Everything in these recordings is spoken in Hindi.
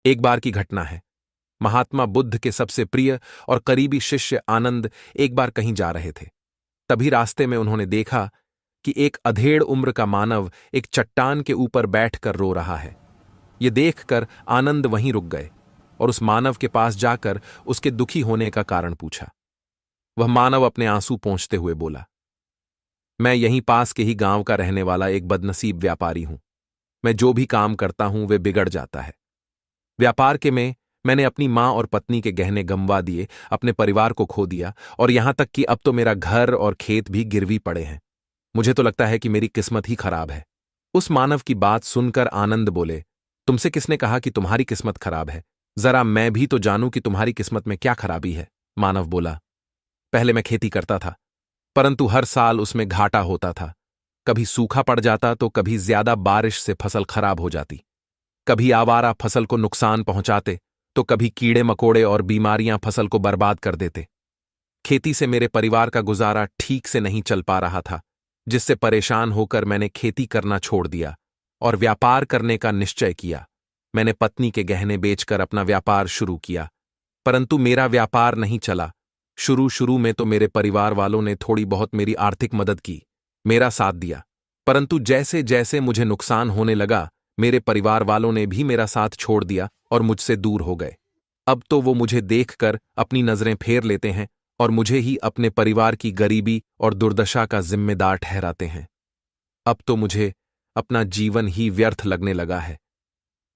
एक बार की घटना है। महात्मा बुद्ध के सबसे प्रिय और करीबी शिष्य आनंद एक बार कहीं जा रहे थे। तभी रास्ते में उन्होंने देखा कि एक अधेड़ उम्र का मानव एक चट्टान के ऊपर बैठकर रो रहा है। ये देखकर आनंद वहीं रुक गए और उस मानव के पास जाकर उसके दुखी होने का कारण पूछा। वह मानव अपने आंसू पोंछते हुए बोला, मैं यहीं पास के ही गांव का रहने वाला एक बदनसीब व्यापारी हूं। मैं जो भी काम करता हूं वे बिगड़ जाता है। व्यापार के में मैंने अपनी मां और पत्नी के गहने गंवा दिए, अपने परिवार को खो दिया और यहां तक कि अब तो मेरा घर और खेत भी गिरवी पड़े हैं। मुझे तो लगता है कि मेरी किस्मत ही खराब है। उस मानव की बात सुनकर आनंद बोले, तुमसे किसने कहा कि तुम्हारी किस्मत खराब है? जरा मैं भी तो जानूं कि तुम्हारी किस्मत में क्या खराबी है। मानव बोला, पहले मैं खेती करता था, परंतु हर साल उसमें घाटा होता था। कभी सूखा पड़ जाता तो कभी ज्यादा बारिश से फसल खराब हो जाती। कभी आवारा फसल को नुकसान पहुंचाते तो कभी कीड़े मकोड़े और बीमारियां फसल को बर्बाद कर देते। खेती से मेरे परिवार का गुजारा ठीक से नहीं चल पा रहा था, जिससे परेशान होकर मैंने खेती करना छोड़ दिया और व्यापार करने का निश्चय किया। मैंने पत्नी के गहने बेचकर अपना व्यापार शुरू किया, परंतु मेरा व्यापार नहीं चला। शुरू में तो मेरे परिवार वालों ने थोड़ी बहुत मेरी आर्थिक मदद की, मेरा साथ दिया, परंतु जैसे जैसे मुझे नुकसान होने लगा, मेरे परिवार वालों ने भी मेरा साथ छोड़ दिया और मुझसे दूर हो गए। अब तो वो मुझे देखकर अपनी नजरें फेर लेते हैं और मुझे ही अपने परिवार की गरीबी और दुर्दशा का जिम्मेदार ठहराते हैं। अब तो मुझे अपना जीवन ही व्यर्थ लगने लगा है।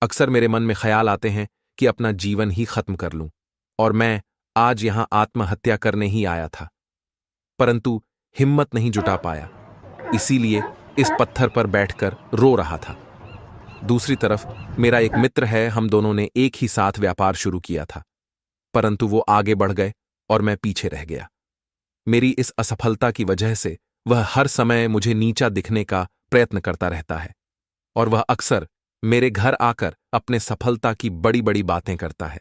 अक्सर मेरे मन में ख्याल आते हैं कि अपना जीवन ही खत्म कर लूं, और मैं आज यहां आत्महत्या करने ही आया था, परंतु हिम्मत नहीं जुटा पाया, इसीलिए इस पत्थर पर बैठकर रो रहा था। दूसरी तरफ मेरा एक मित्र है, हम दोनों ने एक ही साथ व्यापार शुरू किया था, परंतु वो आगे बढ़ गए और मैं पीछे रह गया। मेरी इस असफलता की वजह से वह हर समय मुझे नीचा दिखने का प्रयत्न करता रहता है और वह अक्सर मेरे घर आकर अपने सफलता की बड़ी बड़ी बातें करता है।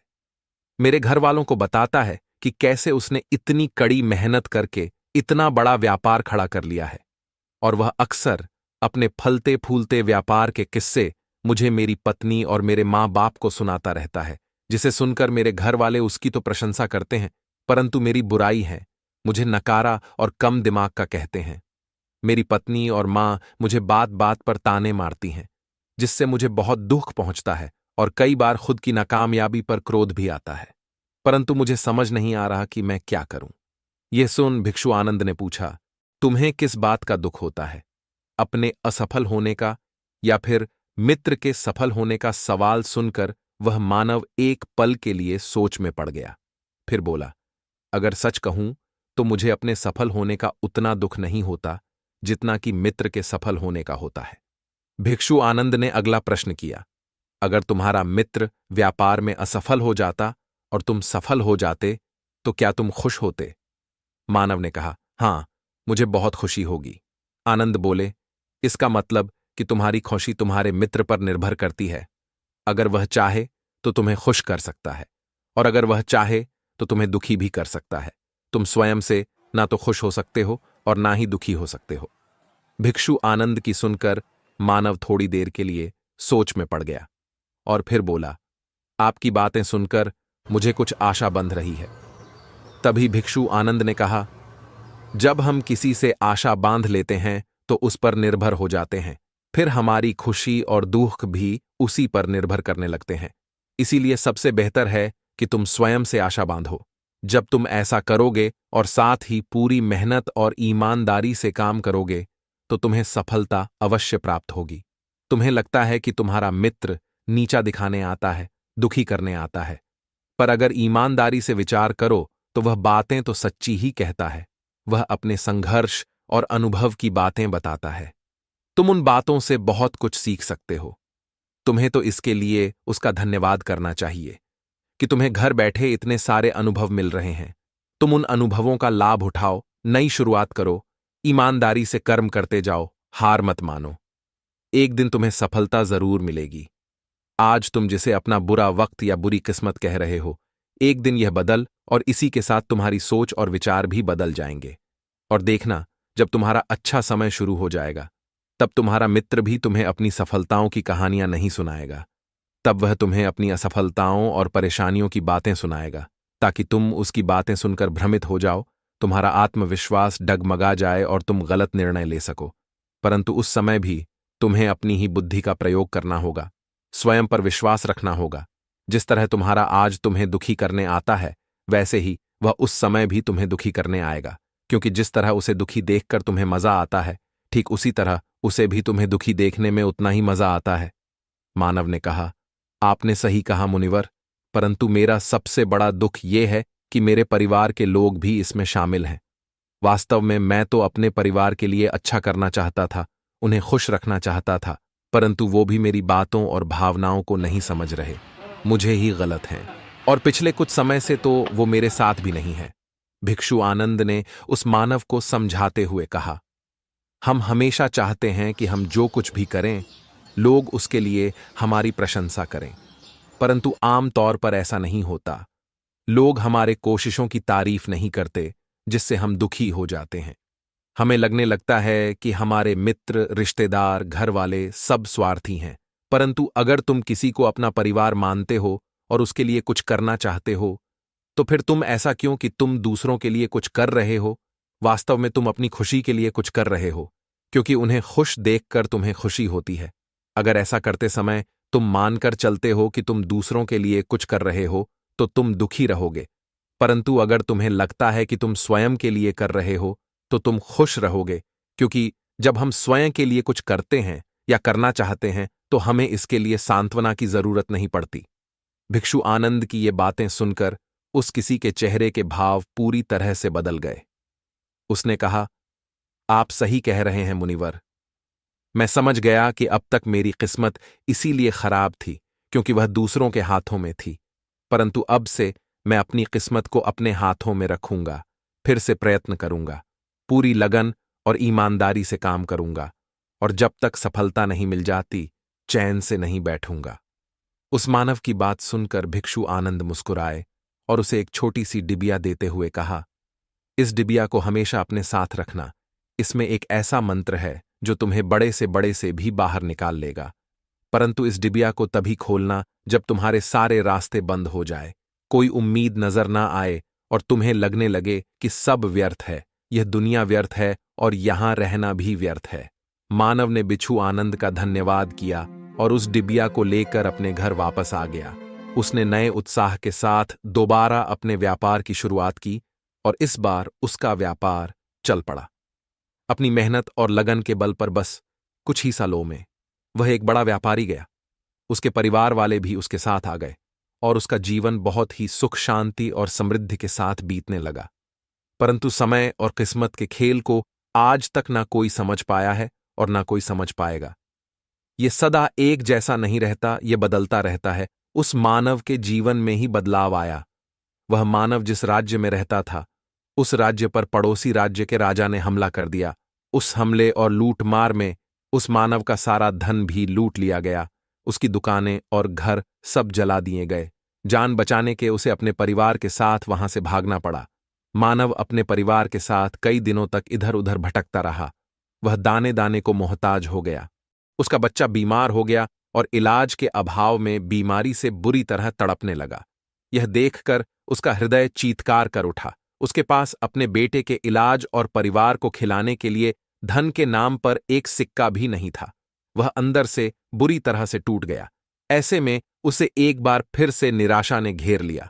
मेरे घर वालों को बताता है कि कैसे उसने इतनी कड़ी मेहनत करके इतना बड़ा व्यापार खड़ा कर लिया है, और वह अक्सर अपने फलते फूलते व्यापार के किस्से मुझे मेरी पत्नी और मेरे माँ बाप को सुनाता रहता है, जिसे सुनकर मेरे घर वाले उसकी तो प्रशंसा करते हैं, परंतु मेरी बुराई है, मुझे नकारा और कम दिमाग का कहते हैं। मेरी पत्नी और माँ मुझे बात बात पर ताने मारती हैं, जिससे मुझे बहुत दुख पहुंचता है और कई बार खुद की नाकामयाबी पर क्रोध भी आता है, परंतु मुझे समझ नहीं आ रहा कि मैं क्या करूं। यह सुन भिक्षु आनंद ने पूछा, तुम्हें किस बात का दुख होता है? अपने असफल होने का या फिर मित्र के सफल होने का? सवाल सुनकर वह मानव एक पल के लिए सोच में पड़ गया, फिर बोला, अगर सच कहूं तो मुझे अपने सफल होने का उतना दुख नहीं होता जितना कि मित्र के सफल होने का होता है। भिक्षु आनंद ने अगला प्रश्न किया, अगर तुम्हारा मित्र व्यापार में असफल हो जाता और तुम सफल हो जाते तो क्या तुम खुश होते? मानव ने कहा, हां, मुझे बहुत खुशी होगी। आनंद बोले, इसका मतलब कि तुम्हारी खुशी तुम्हारे मित्र पर निर्भर करती है। अगर वह चाहे तो तुम्हें खुश कर सकता है, और अगर वह चाहे तो तुम्हें दुखी भी कर सकता है। तुम स्वयं से ना तो खुश हो सकते हो और ना ही दुखी हो सकते हो। भिक्षु आनंद की सुनकर मानव थोड़ी देर के लिए सोच में पड़ गया और फिर बोला, आपकी बातें सुनकर मुझे कुछ आशा बंध रही है। तभी भिक्षु आनंद ने कहा, जब हम किसी से आशा बांध लेते हैं तो उस पर निर्भर हो जाते हैं, फिर हमारी खुशी और दुख भी उसी पर निर्भर करने लगते हैं। इसीलिए सबसे बेहतर है कि तुम स्वयं से आशा बांधो। जब तुम ऐसा करोगे और साथ ही पूरी मेहनत और ईमानदारी से काम करोगे तो तुम्हें सफलता अवश्य प्राप्त होगी। तुम्हें लगता है कि तुम्हारा मित्र नीचा दिखाने आता है, दुखी करने आता है, पर अगर ईमानदारी से विचार करो तो वह बातें तो सच्ची ही कहता है। वह अपने संघर्ष और अनुभव की बातें बताता है। तुम उन बातों से बहुत कुछ सीख सकते हो। तुम्हें तो इसके लिए उसका धन्यवाद करना चाहिए कि तुम्हें घर बैठे इतने सारे अनुभव मिल रहे हैं। तुम उन अनुभवों का लाभ उठाओ, नई शुरुआत करो, ईमानदारी से कर्म करते जाओ, हार मत मानो। एक दिन तुम्हें सफलता जरूर मिलेगी। आज तुम जिसे अपना बुरा वक्त या बुरी किस्मत कह रहे हो, एक दिन यह बदल और इसी के साथ तुम्हारी सोच और विचार भी बदल जाएंगे। और देखना, जब तुम्हारा अच्छा समय शुरू हो जाएगा तब तुम्हारा मित्र भी तुम्हें अपनी सफलताओं की कहानियां नहीं सुनाएगा, तब वह तुम्हें अपनी असफलताओं और परेशानियों की बातें सुनाएगा, ताकि तुम उसकी बातें सुनकर भ्रमित हो जाओ, तुम्हारा आत्मविश्वास डगमगा जाए और तुम गलत निर्णय ले सको। परंतु उस समय भी तुम्हें अपनी ही बुद्धि का प्रयोग करना होगा, स्वयं पर विश्वास रखना होगा। जिस तरह तुम्हारा आज तुम्हें दुखी करने आता है, वैसे ही वह उस समय भी तुम्हें दुखी करने आएगा, क्योंकि जिस तरह उसे दुखी देखकर तुम्हें मजा आता है, ठीक उसी तरह उसे भी तुम्हें दुखी देखने में उतना ही मजा आता है। मानव ने कहा, आपने सही कहा मुनिवर, परंतु मेरा सबसे बड़ा दुख ये है कि मेरे परिवार के लोग भी इसमें शामिल हैं। वास्तव में मैं तो अपने परिवार के लिए अच्छा करना चाहता था, उन्हें खुश रखना चाहता था, परंतु वो भी मेरी बातों और भावनाओं को नहीं समझ रहे, मुझे ही गलत हैं, और पिछले कुछ समय से तो वो मेरे साथ भी नहीं है। भिक्षु आनंद ने उस मानव को समझाते हुए कहा, हम हमेशा चाहते हैं कि हम जो कुछ भी करें, लोग उसके लिए हमारी प्रशंसा करें, परंतु आम तौर पर ऐसा नहीं होता। लोग हमारे कोशिशों की तारीफ नहीं करते, जिससे हम दुखी हो जाते हैं। हमें लगने लगता है कि हमारे मित्र, रिश्तेदार, घर वाले सब स्वार्थी हैं। परंतु अगर तुम किसी को अपना परिवार मानते हो और उसके लिए कुछ करना चाहते हो, तो फिर तुम ऐसा क्यों कि तुम दूसरों के लिए कुछ कर रहे हो? वास्तव में तुम अपनी खुशी के लिए कुछ कर रहे हो, क्योंकि उन्हें खुश देखकर तुम्हें खुशी होती है। अगर ऐसा करते समय तुम मानकर चलते हो कि तुम दूसरों के लिए कुछ कर रहे हो, तो तुम दुखी रहोगे। परंतु अगर तुम्हें लगता है कि तुम स्वयं के लिए कर रहे हो, तो तुम खुश रहोगे, क्योंकि जब हम स्वयं के लिए कुछ करते हैं या करना चाहते हैं, तो हमें इसके लिए सांत्वना की जरूरत नहीं पड़ती। भिक्षु आनंद की ये बातें सुनकर उस किसी के चेहरे के भाव पूरी तरह से बदल गए। उसने कहा, आप सही कह रहे हैं मुनिवर। मैं समझ गया कि अब तक मेरी किस्मत इसीलिए खराब थी क्योंकि वह दूसरों के हाथों में थी, परंतु अब से मैं अपनी किस्मत को अपने हाथों में रखूंगा, फिर से प्रयत्न करूंगा, पूरी लगन और ईमानदारी से काम करूंगा, और जब तक सफलता नहीं मिल जाती, चैन से नहीं बैठूंगा। उस मानव की बात सुनकर भिक्षु आनंद मुस्कुराए और उसे एक छोटी सी डिबिया देते हुए कहा, इस डिबिया को हमेशा अपने साथ रखना। इसमें एक ऐसा मंत्र है जो तुम्हें बड़े से भी बाहर निकाल लेगा, परंतु इस डिबिया को तभी खोलना जब तुम्हारे सारे रास्ते बंद हो जाए, कोई उम्मीद नजर ना आए और तुम्हें लगने लगे कि सब व्यर्थ है, यह दुनिया व्यर्थ है और यहां रहना भी व्यर्थ है। मानव ने भिक्षु आनंद का धन्यवाद किया और उस डिबिया को लेकर अपने घर वापस आ गया। उसने नए उत्साह के साथ दोबारा अपने व्यापार की शुरुआत की और इस बार उसका व्यापार चल पड़ा। अपनी मेहनत और लगन के बल पर बस कुछ ही सालों में वह एक बड़ा व्यापारी गया। उसके परिवार वाले भी उसके साथ आ गए और उसका जीवन बहुत ही सुख, शांति और समृद्धि के साथ बीतने लगा। परंतु समय और किस्मत के खेल को आज तक ना कोई समझ पाया है और ना कोई समझ पाएगा। ये सदा एक जैसा नहीं रहता, ये बदलता रहता है। उस मानव के जीवन में ही बदलाव आया। वह मानव जिस राज्य में रहता था, उस राज्य पर पड़ोसी राज्य के राजा ने हमला कर दिया। उस हमले और लूटमार में उस मानव का सारा धन भी लूट लिया गया। उसकी दुकानें और घर सब जला दिए गए। जान बचाने के उसे अपने परिवार के साथ वहां से भागना पड़ा। मानव अपने परिवार के साथ कई दिनों तक इधर उधर भटकता रहा। वह दाने दाने को मोहताज हो गया। उसका बच्चा बीमार हो गया और इलाज के अभाव में बीमारी से बुरी तरह तड़पने लगा। यह देखकर उसका हृदय चीत्कार कर उठा। उसके पास अपने बेटे के इलाज और परिवार को खिलाने के लिए धन के नाम पर एक सिक्का भी नहीं था। वह अंदर से बुरी तरह से टूट गया। ऐसे में उसे एक बार फिर से निराशा ने घेर लिया।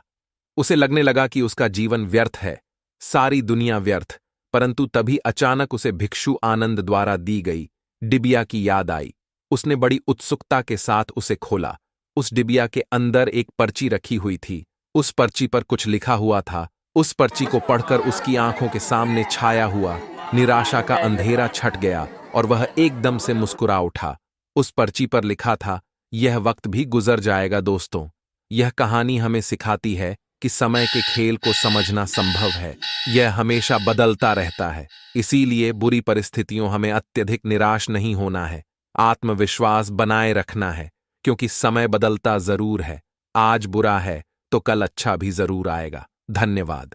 उसे लगने लगा कि उसका जीवन व्यर्थ है, सारी दुनिया व्यर्थ। परंतु तभी अचानक उसे भिक्षु आनंद द्वारा दी गई डिबिया की याद आई। उसने बड़ी उत्सुकता के साथ उसे खोला। उस डिबिया के अंदर एक पर्ची रखी हुई थी। उस पर्ची पर कुछ लिखा हुआ था। उस पर्ची को पढ़कर उसकी आंखों के सामने छाया हुआ निराशा का अंधेरा छट गया और वह एकदम से मुस्कुरा उठा। उस पर्ची पर लिखा था, यह वक्त भी गुजर जाएगा दोस्तों। यह कहानी हमें सिखाती है कि समय के खेल को समझना संभव है। यह हमेशा बदलता रहता है। इसीलिए बुरी परिस्थितियों हमें अत्यधिक निराश नहीं होना है, आत्मविश्वास बनाए रखना है, क्योंकि समय बदलता जरूर है। आज बुरा है तो कल अच्छा भी जरूर आएगा। धन्यवाद।